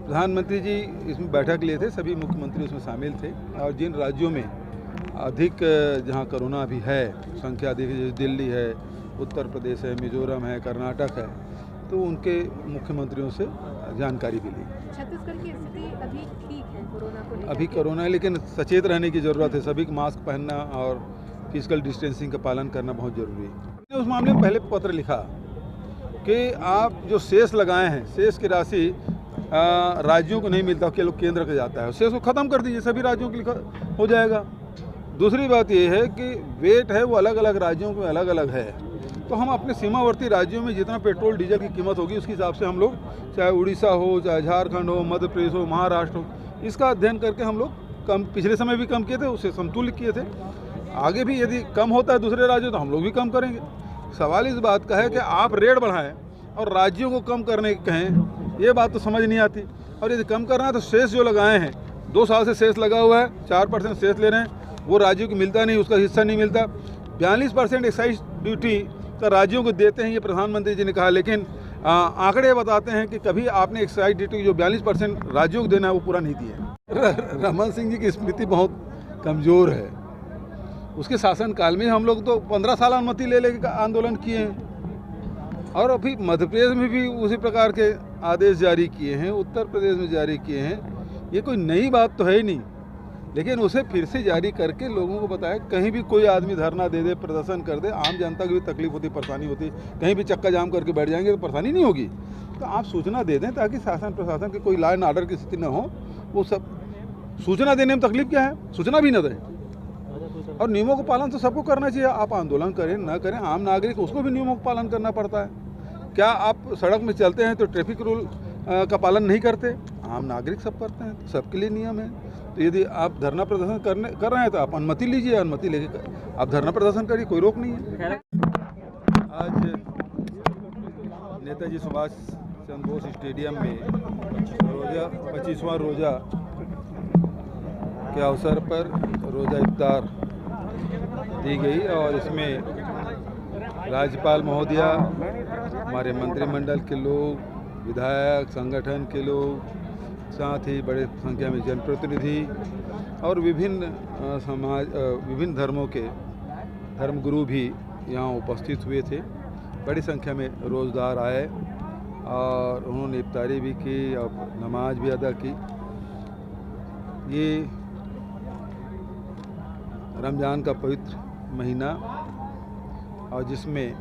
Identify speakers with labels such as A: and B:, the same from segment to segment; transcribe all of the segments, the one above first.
A: प्रधानमंत्री जी इसमें बैठक लिए थे, सभी मुख्यमंत्री उसमें शामिल थे और जिन राज्यों में अधिक जहां कोरोना भी है, संख्या अधिक है, जैसे दिल्ली है, उत्तर प्रदेश है, मिजोरम है, कर्नाटक है, तो उनके मुख्यमंत्रियों से जानकारी भी ली।
B: छत्तीसगढ़ की स्थिति अभी ठीक है कोरोना को लेकर?
A: अभी कोरोना है, लेकिन सचेत रहने की ज़रूरत है। सभी को मास्क पहनना और फिजिकल डिस्टेंसिंग का पालन करना बहुत ज़रूरी है। हमने उस मामले में पहले पत्र लिखा कि आप जो सेस लगाए हैं, सेस की राशि राज्यों को नहीं मिलता, केवल केंद्र को जाता है। सेस को ख़त्म कर दीजिए, सभी राज्यों के लिए हो जाएगा। दूसरी बात ये है कि वेट है वो अलग अलग राज्यों में अलग अलग है, तो हम अपने सीमावर्ती राज्यों में जितना पेट्रोल डीजल की कीमत होगी उसके हिसाब से हम लोग, चाहे उड़ीसा हो, चाहे झारखंड हो, मध्य प्रदेश हो, महाराष्ट्र हो, इसका अध्ययन करके हम लोग कम, पिछले समय भी कम किए थे, उससे समतुल्य किए थे। आगे भी यदि कम होता है दूसरे राज्यों तो हम लोग भी कम करेंगे। सवाल इस बात का है कि आप रेट बढ़ाएं और राज्यों को कम करने कहें, ये बात तो समझ नहीं आती। और यदि कम करना है तो सेस जो लगाए हैं, 2 साल से सेस लगा हुआ है, 4% सेस ले रहे हैं, वो राज्यों को मिलता नहीं, उसका हिस्सा नहीं मिलता। 42% एक्साइज ड्यूटी का राज्यों को देते हैं, ये प्रधानमंत्री जी ने कहा, लेकिन आंकड़े बताते हैं कि कभी आपने एक्साइज ड्यूटी जो 42% राज्यों को देना है वो पूरा नहीं दिया। रमन सिंह जी की स्मृति बहुत कमज़ोर है। उसके शासनकाल में हम लोग तो 15 साल अनुमति ले लेकर आंदोलन किए हैं और अभी मध्य प्रदेश में भी उसी प्रकार के आदेश जारी किए हैं, उत्तर प्रदेश में जारी किए हैं। ये कोई नई बात तो है ही नहीं, लेकिन उसे फिर से जारी करके लोगों को बताया, कहीं भी कोई आदमी धरना दे दे, प्रदर्शन कर दे, आम जनता की भी तकलीफ होती, परेशानी होती, कहीं भी चक्का जाम करके बैठ जाएंगे तो परेशानी नहीं होगी। तो आप सूचना दे दें ताकि शासन प्रशासन की कोई लॉ एंड ऑर्डर की स्थिति न हो। वो सब सूचना देने में तकलीफ क्या है, सूचना भी न दें। और नियमों का पालन तो सबको करना चाहिए। आप आंदोलन करें ना करें, आम नागरिक उसको भी नियमों का पालन करना पड़ता है। क्या आप सड़क में चलते हैं तो ट्रैफिक रूल का पालन नहीं करते? आम नागरिक सब करते हैं, तो सबके लिए नियम है। तो यदि आप धरना प्रदर्शन कर रहे हैं तो आप अनुमति लीजिए, अनुमति लेके आप धरना प्रदर्शन करिए, कोई रोक नहीं है। आज नेताजी सुभाष चंद्र बोस स्टेडियम में 25वां रोज़ा के अवसर पर रोज़ा इफ्तार दी गई और इसमें राज्यपाल महोदया, हमारे मंत्रिमंडल के लोग, विधायक, संगठन के लोग, साथ ही बड़े संख्या में जनप्रतिनिधि और विभिन्न धर्मों के धर्मगुरु भी यहाँ उपस्थित हुए थे। बड़ी संख्या में रोज़दार आए और उन्होंने इफ्तारी भी की और नमाज भी अदा की। ये रमज़ान का पवित्र महीना और जिसमें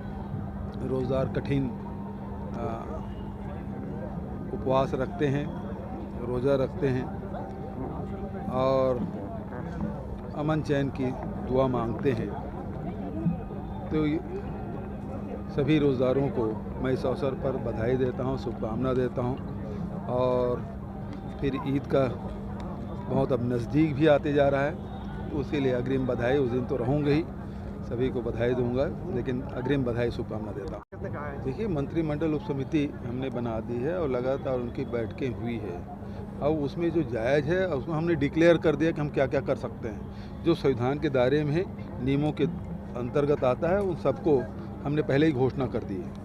A: रोज़दार कठिन उपवास रखते हैं, रोज़ा रखते हैं और अमन चैन की दुआ मांगते हैं। तो सभी रोज़दारों को मैं इस अवसर पर बधाई देता हूँ, शुभकामना देता हूँ। और फिर ईद का बहुत अब नज़दीक भी आते जा रहा है, तो उसी लिए अग्रिम बधाई। उस दिन तो रहूँगा ही, सभी को बधाई दूंगा, लेकिन अग्रिम बधाई शुभकामना देता हूँ। देखिए, मंत्रिमंडल उप समिति हमने बना दी है और लगातार उनकी बैठकें हुई है। अब उसमें जो जायज़ है उसमें हमने डिक्लेयर कर दिया कि हम क्या क्या कर सकते हैं। जो संविधान के दायरे में है, नियमों के अंतर्गत आता है, उन सबको हमने पहले ही घोषणा कर दी है।